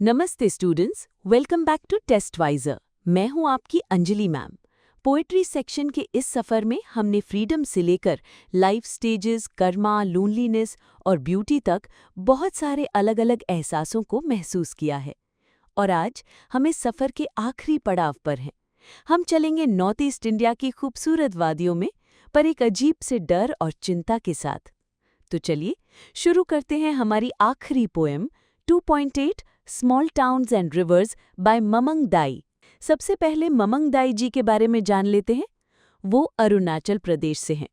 नमस्ते students, welcome back to टेस्टवाइजर। मैं हूं आपकी अंजलि मैम। पोएट्री सेक्शन के इस सफ़र में हमने फ्रीडम से लेकर लाइफ स्टेजेस, कर्मा, लोनलीनेस और ब्यूटी तक बहुत सारे अलग अलग एहसासों को महसूस किया है। और आज हम इस सफ़र के आखिरी पड़ाव पर हैं। हम चलेंगे नॉर्थ ईस्ट इंडिया की खूबसूरत वादियों में, पर एक अजीब से डर और चिंता के साथ। तो चलिए शुरू करते हैं हमारी आखिरी poem 2.8 small towns and rivers by Mamang Dai. सबसे पहले ममंग दाई जी के बारे में जान लेते हैं। वो अरुणाचल प्रदेश से हैं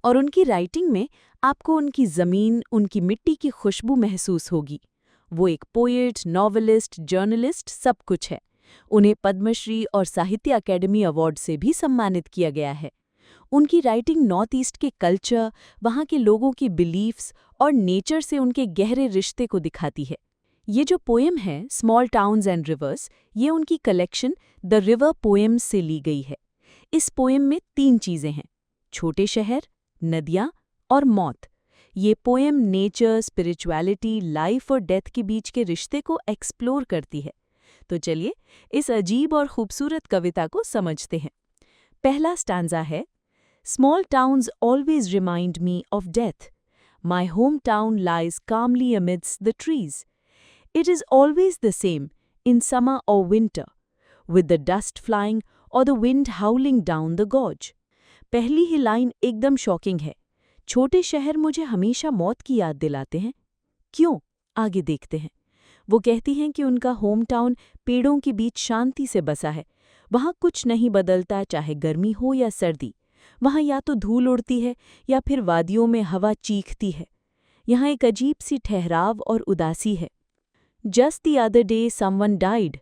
और उनकी राइटिंग में आपको उनकी ज़मीन, उनकी मिट्टी की खुशबू महसूस होगी। वो एक पोएट, नॉवेलिस्ट, जर्नलिस्ट सब कुछ है। उन्हें पद्मश्री और साहित्य अकेडमी अवार्ड से भी सम्मानित किया गया है। उनकी राइटिंग नॉर्थ ईस्ट के कल्चर, वहाँ के लोगों की बिलीफ्स और नेचर से उनके गहरे रिश्ते को दिखाती है। ये जो पोएम है स्मॉल टाउन्स एंड रिवर्स, ये उनकी कलेक्शन द रिवर पोएम्स से ली गई है। इस पोएम में 3 चीज़ें हैं: छोटे शहर, नदियाँ और मौत। ये पोएम नेचर, स्पिरिचुअलिटी, लाइफ और डेथ के बीच के रिश्ते को एक्सप्लोर करती है। तो चलिए इस अजीब और खूबसूरत कविता को समझते हैं। पहला स्टैंजा है: Small towns always remind me of death. My hometown lies calmly amidst the trees. It is always the same, in summer or winter, with the dust flying or the wind howling down the gorge. पहली ही line एकदम shocking है। छोटे शहर मुझे हमेशा मौत की याद दिलाते हैं। क्यों? आगे देखते हैं। वो कहती हैं कि उनका होम टाउन पेड़ों के बीच शांति से बसा है। वहाँ कुछ नहीं बदलता, चाहे गर्मी हो या सर्दी। वहाँ या तो धूल उड़ती है या फिर वादियों में हवा चीखती है। यहाँ एक अजीब सी ठहराव और उदासी है। Just the other day someone died.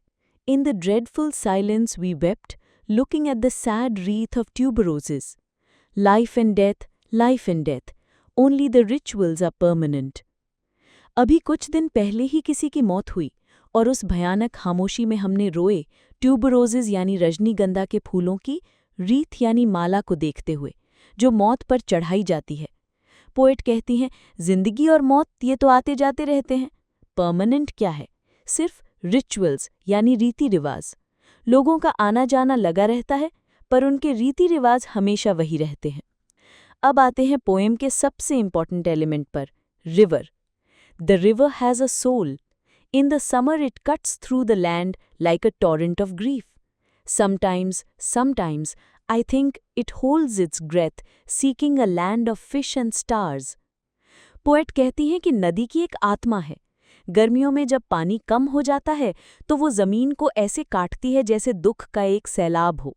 In the dreadful silence we wept, looking at the sad wreath of tuberoses. Life and death, only the rituals are permanent. अभी कुछ दिन पहले ही किसी की मौत हुई और उस भयानक खामोशी में हमने रोए ट्यूबरोजेस यानी रजनीगंधा के फूलों की रीथ यानी माला को देखते हुए, जो मौत पर चढ़ाई जाती है। पोएट कहती हैं, जिंदगी और मौत ये तो आते जाते रहते हैं। परमानेंट क्या है? सिर्फ रिचुअल्स यानी रीति रिवाज। लोगों का आना जाना लगा रहता है, पर उनके रीति रिवाज हमेशा वही रहते हैं। अब आते हैं पोएम के सबसे इंपॉर्टेंट एलिमेंट पर, river. The river has a soul. In the summer it cuts through the land like a torrent of grief. Sometimes, I think it holds its breath, seeking a land of fish and stars. Poet कहती हैं कि नदी की एक आत्मा है। गर्मियों में जब पानी कम हो जाता है तो वो ज़मीन को ऐसे काटती है जैसे दुख का एक सैलाब हो।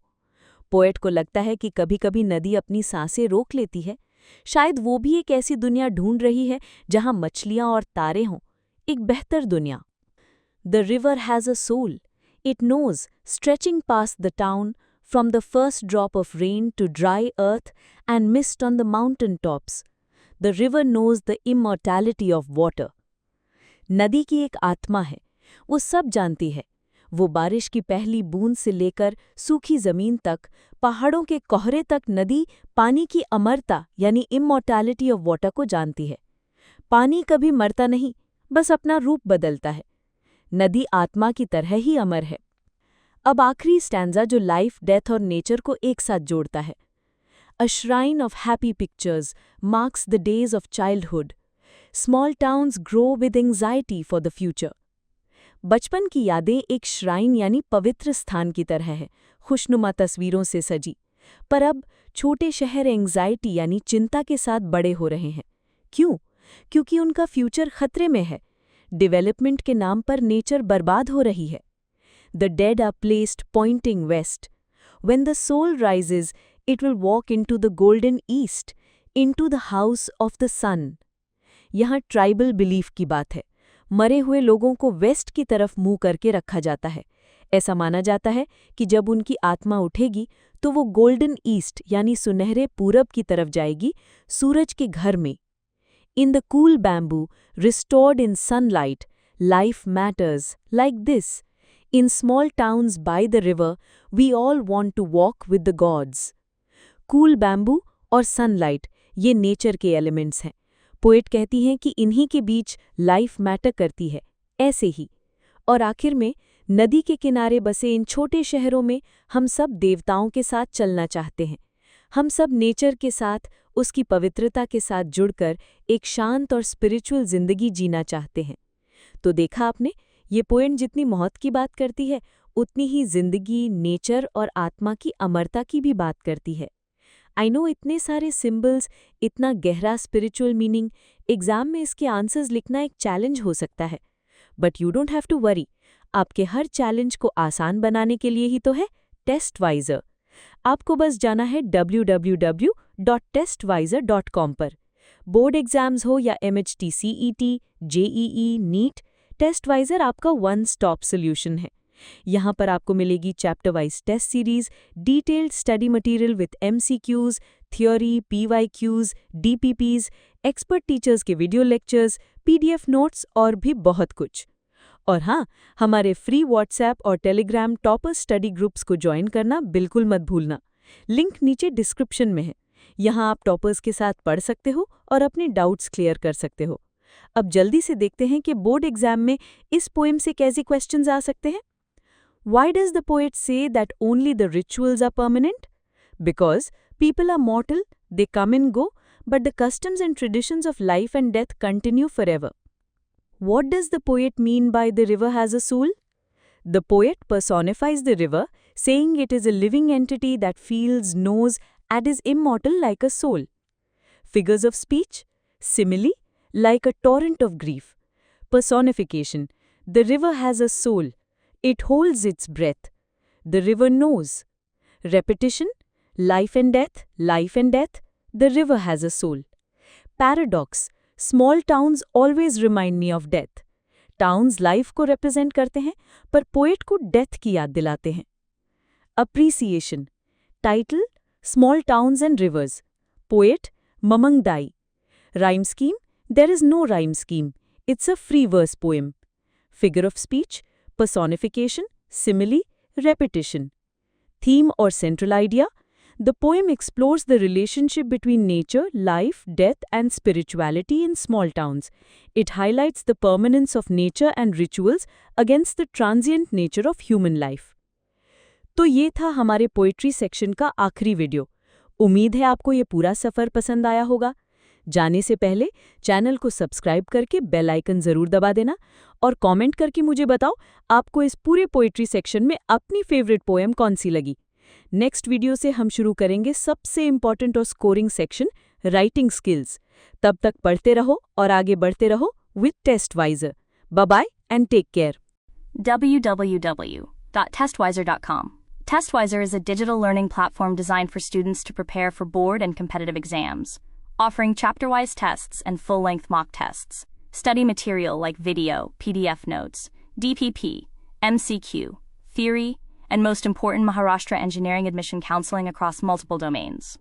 पोएट को लगता है कि कभी-कभी नदी अपनी सांसें रोक लेती है। शायद वो भी एक ऐसी दुनिया ढूंढ रही है जहाँ मछलियाँ और तारे हों, एक बेहतर दुनिया। The river has a soul. It knows, stretching past the town, from the first drop of rain to dry earth and mist on the mountain tops. The river knows the immortality of water. नदी की एक आत्मा है, वो सब जानती है। वो बारिश की पहली बूंद से लेकर सूखी जमीन तक, पहाड़ों के कोहरे तक नदी पानी की अमरता यानी इमॉर्टैलिटी ऑफ वाटर को जानती है। पानी कभी मरता नहीं, बस अपना रूप बदलता है। नदी आत्मा की तरह ही अमर है। अब आखिरी स्टैंजा जो लाइफ, डेथ और नेचर को एक साथ जोड़ता है। अ shrine of happy pictures marks the days of childhood. Small towns grow with anxiety for the future. बचपन की यादें एक श्राइन यानी पवित्र स्थान की तरह है, खुशनुमा तस्वीरों से सजी। पर अब छोटे शहर एंग्जाइटी यानी चिंता के साथ बड़े हो रहे हैं। क्यों? क्योंकि उनका फ्यूचर खतरे में है। डेवलपमेंट के नाम पर नेचर बर्बाद हो रही है। The dead are placed pointing west. When the soul rises it will walk into the golden east, into the house of the sun. यहाँ ट्राइबल बिलीफ की बात है। मरे हुए लोगों को वेस्ट की तरफ मुंह करके रखा जाता है। ऐसा माना जाता है कि जब उनकी आत्मा उठेगी तो वो गोल्डन ईस्ट यानी सुनहरे पूरब की तरफ जाएगी, सूरज के घर में। In the cool bamboo, restored in sunlight, life matters like this. In small towns by the river, we all want to walk with the gods. Cool bamboo और sunlight ये नेचर के एलिमेंट्स हैं। पोएट कहती हैं कि इन्हीं के बीच life matter करती है। ऐसे ही और आखिर में, नदी के किनारे बसे इन छोटे शहरों में हम सब देवताओं के साथ चलना चाहते हैं। हम सब नेचर के साथ, उसकी पवित्रता के साथ जुड़कर एक शांत और स्पिरिचुअल जिंदगी जीना चाहते हैं। तो देखा आपने, ये पोएम जितनी मौत की बात करती है, उतनी ही जिंदगी, नेचर और आत्मा की अमरता की भी बात करती है। आई नो इतने सारे सिंबल्स, इतना गहरा स्पिरिचुअल मीनिंग, एग्जाम में इसके आंसर्स लिखना एक चैलेंज हो सकता है। But you don't have to worry, आपके हर चैलेंज को आसान बनाने के लिए ही तो है टेस्टवाइजर। आपको बस जाना है www.testwiser.com पर। बोर्ड एग्जाम्स हो या MHT CET, JEE, NEET, Testwiser आपका वन स्टॉप सोल्यूशन है। यहाँ पर आपको मिलेगी chapter wise test series, detailed study material with MCQs, theory, PYQs, DPPs, expert teachers के वीडियो लेक्चर्स, PDF नोट्स और भी बहुत कुछ। और हाँ, हमारे फ्री व्हाट्सएप और टेलीग्राम टॉपर स्टडी ग्रुप्स को ज्वाइन करना बिल्कुल मत भूलना। लिंक नीचे डिस्क्रिप्शन में है। यहाँ आप टॉपर्स के साथ पढ़ सकते हो और अपने डाउट्स क्लियर कर सकते हो। अब जल्दी से देखते हैं कि बोर्ड एग्जाम में इस पोएम से कैसे क्वेश्चंस आ सकते हैं। Why does the poet say that only the rituals are permanent? Because people are mortal, they come and go, but the customs and traditions of life and death continue forever. What does the poet mean by the river has a soul? The poet personifies the river, saying it is a living entity that feels, knows, and is immortal like a soul. Figures of speech: simile, like a torrent of grief. Personification: the river has a soul. It holds its breath. The river knows. Repetition: life and death, life and death. The river has a soul. Paradox: small towns always remind me of death. Towns life को represent करते हैं, पर poet को death की याद दिलाते हैं. Appreciation: title: small towns and rivers. Poet: Mamang Dai. Rhyme scheme: there is no rhyme scheme. It's a free verse poem. Figure of speech: personification, simile, repetition. Theme or central idea: the poem explores the relationship between nature, life, death, and spirituality in small towns. It highlights the permanence of nature and rituals against the transient nature of human life. तो ये था हमारे poetry section का आखिरी video. उम्मीद है आपको ये पूरा सफ़र पसंद आया होगा। जाने से पहले चैनल को सब्सक्राइब करके बेल आइकन ज़रूर दबा देना और कमेंट करके मुझे बताओ आपको इस पूरे पोएट्री सेक्शन में अपनी फेवरेट पोएम कौन सी लगी। नेक्स्ट वीडियो से हम शुरू करेंगे सबसे इम्पॉर्टेंट और स्कोरिंग सेक्शन, राइटिंग स्किल्स। तब तक पढ़ते रहो और आगे बढ़ते रहो with Testwiser. Bye bye and take care. www.testwiser.com. Testwiser is a digital learning platform designed for students to prepare for board and competitive exams, offering chapter-wise tests and full-length mock tests. Study material like video, PDF notes, DPP, MCQ, theory, and most important, Maharashtra engineering admission counseling across multiple domains.